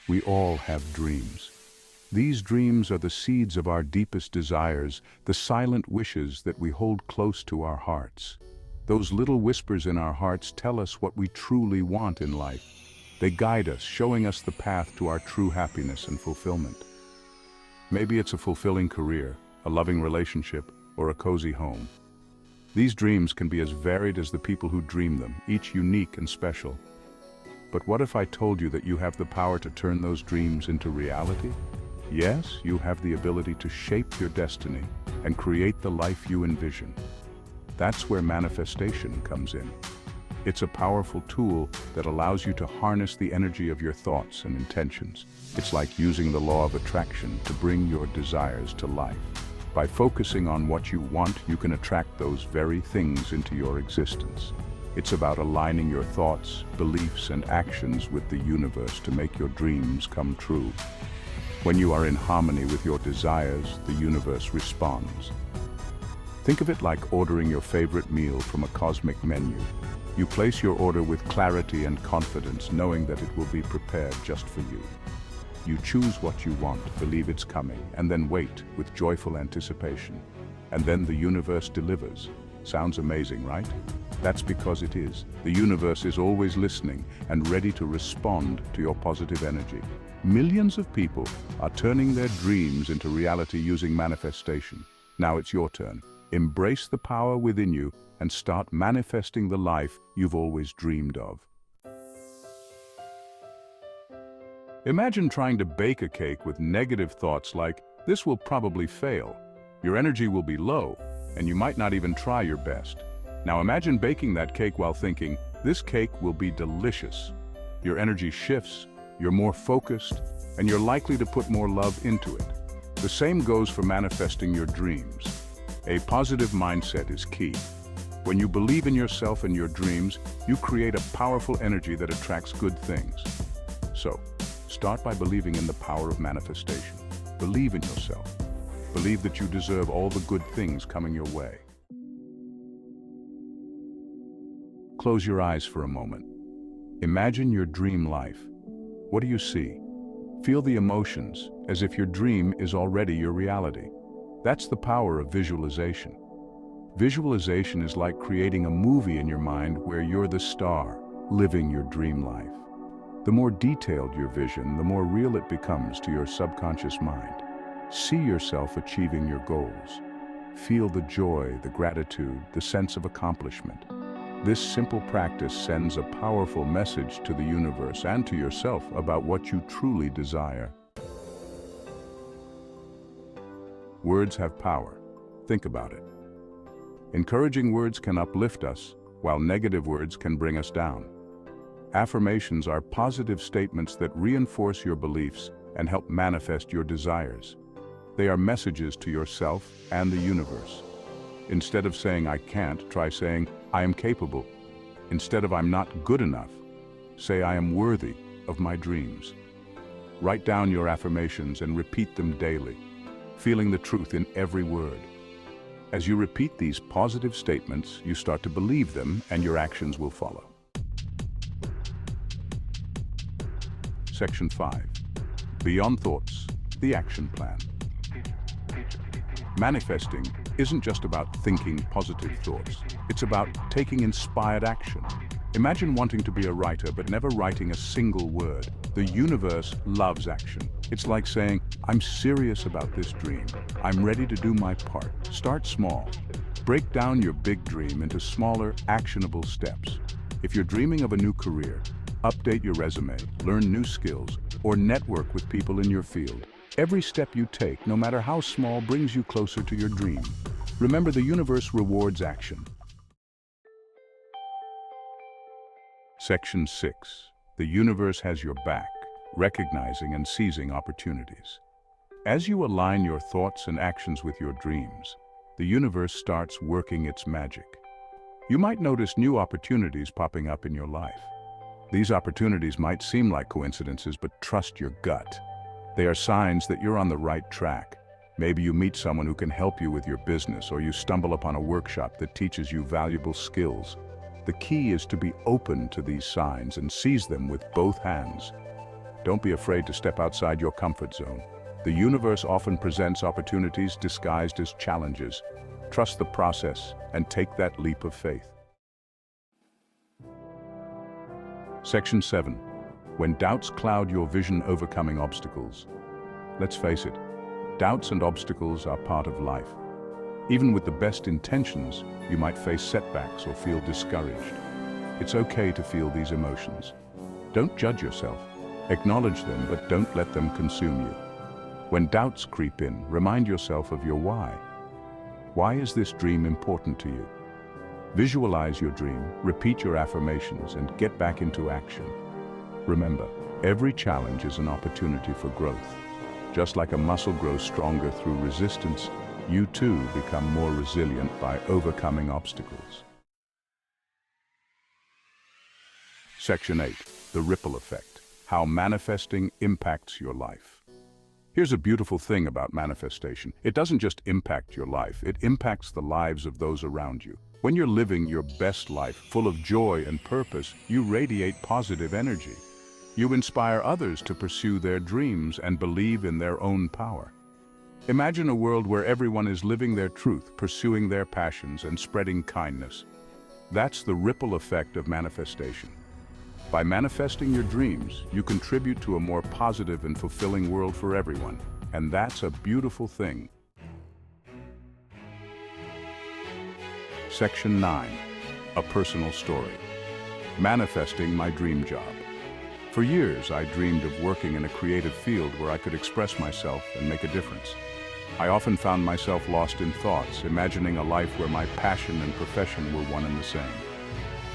We all have dreams. These dreams are the seeds of our deepest desires, the silent wishes that we hold close to our hearts. Those little whispers in our hearts tell us what we truly want in life. They guide us, showing us the path to our true happiness and fulfillment. Maybe it's a fulfilling career, a loving relationship, or a cozy home. These dreams can be as varied as the people who dream them, each unique and special. But what if I told you that you have the power to turn those dreams into reality? Yes, you have the ability to shape your destiny and create the life you envision. That's where manifestation comes in. It's a powerful tool that allows you to harness the energy of your thoughts and intentions. It's like using the law of attraction to bring your desires to life. By focusing on what you want, you can attract those very things into your existence. It's about aligning your thoughts, beliefs, and actions with the universe to make your dreams come true. When you are in harmony with your desires, the universe responds. Think of it like ordering your favorite meal from a cosmic menu. You place your order with clarity and confidence, knowing that it will be prepared just for you. You choose what you want, believe it's coming, and then wait with joyful anticipation. And then the universe delivers. Sounds amazing, right? That's because it is. The universe is always listening and ready to respond to your positive energy. Millions of people are turning their dreams into reality using manifestation. Now it's your turn. Embrace the power within you and start manifesting the life you've always dreamed of. Imagine trying to bake a cake with negative thoughts like, "This will probably fail." Your energy will be low, and you might not even try your best. Now imagine baking that cake while thinking, "This cake will be delicious." Your energy shifts, you're more focused, and you're likely to put more love into it. The same goes for manifesting your dreams. A positive mindset is key. When you believe in yourself and your dreams, you create a powerful energy that attracts good things. So, start by believing in the power of manifestation. Believe in yourself. Believe that you deserve all the good things coming your way. Close your eyes for a moment. Imagine your dream life. What do you see? Feel the emotions, as if your dream is already your reality. That's the power of visualization. Visualization is like creating a movie in your mind where you're the star, living your dream life. The more detailed your vision, the more real it becomes to your subconscious mind. See yourself achieving your goals. Feel the joy, the gratitude, the sense of accomplishment. This simple practice sends a powerful message to the universe and to yourself about what you truly desire. Words have power. Think about it. Encouraging words can uplift us, while negative words can bring us down. Affirmations are positive statements that reinforce your beliefs and help manifest your desires. They are messages to yourself and the universe. Instead of saying "I can't," try saying "I am capable." Instead of "I'm not good enough," say "I am worthy of my dreams." Write down your affirmations and repeat them daily, feeling the truth in every word. As you repeat these positive statements, you start to believe them and your actions will follow. Section 5. Beyond Thoughts, the Action Plan. Manifesting isn't just about thinking positive thoughts. It's about taking inspired action. Imagine wanting to be a writer but never writing a single word. The universe loves action. It's like saying, "I'm serious about this dream. I'm ready to do my part." Start small. Break down your big dream into smaller, actionable steps. If you're dreaming of a new career, update your resume, learn new skills, or network with people in your field. Every step you take, no matter how small, brings you closer to your dream. Remember, the universe rewards action. Section 6. The universe has your back, recognizing and seizing opportunities. As you align your thoughts and actions with your dreams, the universe starts working its magic. You might notice new opportunities popping up in your life. These opportunities might seem like coincidences, but trust your gut. They are signs that you're on the right track. Maybe you meet someone who can help you with your business, or you stumble upon a workshop that teaches you valuable skills. The key is to be open to these signs and seize them with both hands. Don't be afraid to step outside your comfort zone. The universe often presents opportunities disguised as challenges. Trust the process and take that leap of faith. Section 7. When doubts cloud your vision, overcoming obstacles. Let's face it, doubts and obstacles are part of life. Even with the best intentions, you might face setbacks or feel discouraged. It's okay to feel these emotions. Don't judge yourself. Acknowledge them, but don't let them consume you. When doubts creep in, remind yourself of your why. Why is this dream important to you? Visualize your dream, repeat your affirmations, and get back into action. Remember, every challenge is an opportunity for growth. Just like a muscle grows stronger through resistance, you too become more resilient by overcoming obstacles. Section 8. The ripple effect. How manifesting impacts your life. Here's a beautiful thing about manifestation. It doesn't just impact your life, it impacts the lives of those around you. When you're living your best life, full of joy and purpose, you radiate positive energy. You inspire others to pursue their dreams and believe in their own power. Imagine a world where everyone is living their truth, pursuing their passions, and spreading kindness. That's the ripple effect of manifestation. By manifesting your dreams, you contribute to a more positive and fulfilling world for everyone, and that's a beautiful thing. Section 9. A personal story. Manifesting my dream job. For years, I dreamed of working in a creative field where I could express myself and make a difference. I often found myself lost in thoughts, imagining a life where my passion and profession were one and the same.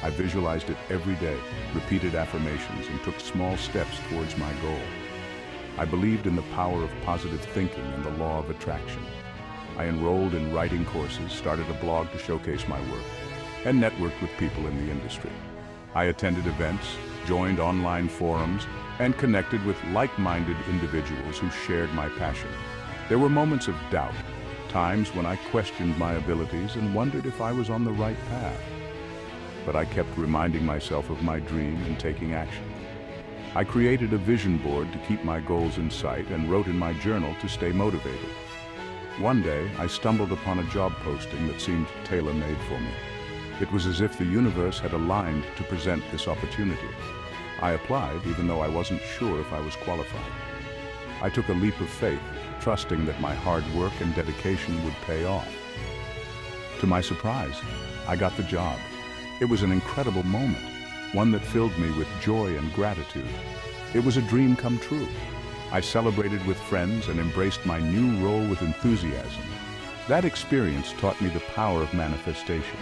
I visualized it every day, repeated affirmations, and took small steps towards my goal. I believed in the power of positive thinking and the law of attraction. I enrolled in writing courses, started a blog to showcase my work, and networked with people in the industry. I attended events, joined online forums, and connected with like-minded individuals who shared my passion. There were moments of doubt, times when I questioned my abilities and wondered if I was on the right path. But I kept reminding myself of my dream and taking action. I created a vision board to keep my goals in sight and wrote in my journal to stay motivated. One day, I stumbled upon a job posting that seemed tailor-made for me. It was as if the universe had aligned to present this opportunity. I applied even though I wasn't sure if I was qualified. I took a leap of faith, trusting that my hard work and dedication would pay off. To my surprise, I got the job. It was an incredible moment, one that filled me with joy and gratitude. It was a dream come true. I celebrated with friends and embraced my new role with enthusiasm. That experience taught me the power of manifestation.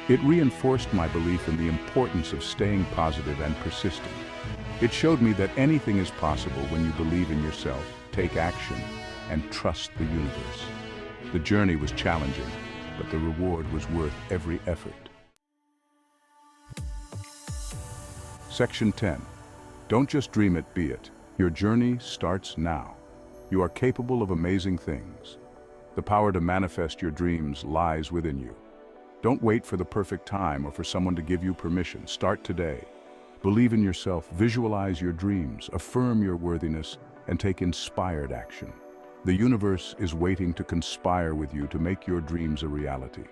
It reinforced my belief in the importance of staying positive and persistent. It showed me that anything is possible when you believe in yourself, take action, and trust the universe. The journey was challenging, but the reward was worth every effort. Section 10. Don't just dream it, be it. Your journey starts now. You are capable of amazing things. The power to manifest your dreams lies within you. Don't wait for the perfect time or for someone to give you permission. Start today. Believe in yourself, visualize your dreams, affirm your worthiness, and take inspired action. The universe is waiting to conspire with you to make your dreams a reality.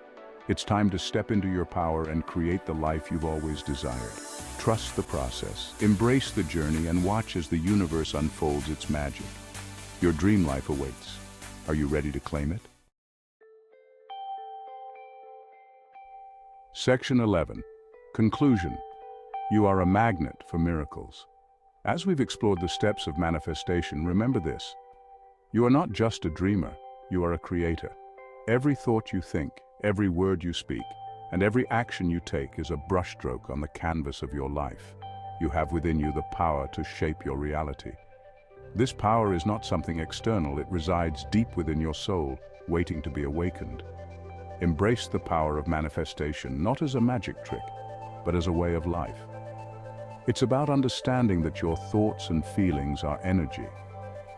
It's time to step into your power and create the life you've always desired. Trust the process, embrace the journey, and watch as the universe unfolds its magic. Your dream life awaits. Are you ready to claim it? Section 11. Conclusion. You are a magnet for miracles. As we've explored the steps of manifestation, remember this. You are not just a dreamer, you are a creator. Every thought you think, every word you speak, and every action you take is a brushstroke on the canvas of your life. You have within you the power to shape your reality. This power is not something external, it resides deep within your soul, waiting to be awakened. Embrace the power of manifestation, not as a magic trick, but as a way of life. It's about understanding that your thoughts and feelings are energy,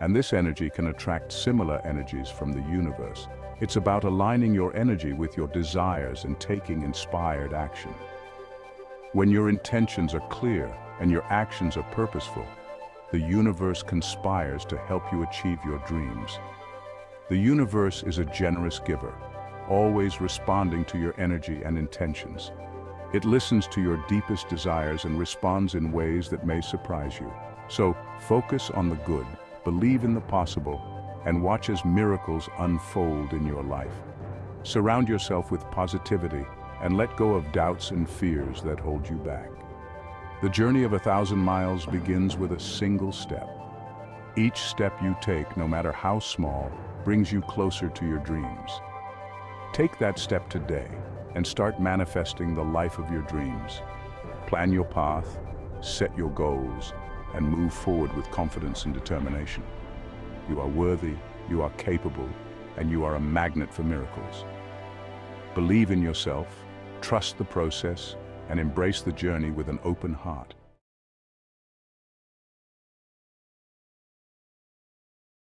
and this energy can attract similar energies from the universe. It's about aligning your energy with your desires and taking inspired action. When your intentions are clear and your actions are purposeful, the universe conspires to help you achieve your dreams. The universe is a generous giver, always responding to your energy and intentions. It listens to your deepest desires and responds in ways that may surprise you. So, focus on the good, believe in the possible, and watch as miracles unfold in your life. Surround yourself with positivity and let go of doubts and fears that hold you back. The journey of 1,000 miles begins with a single step. Each step you take, no matter how small, brings you closer to your dreams. Take that step today and start manifesting the life of your dreams. Plan your path, set your goals, and move forward with confidence and determination. You are worthy, you are capable, and you are a magnet for miracles. Believe in yourself, trust the process, and embrace the journey with an open heart.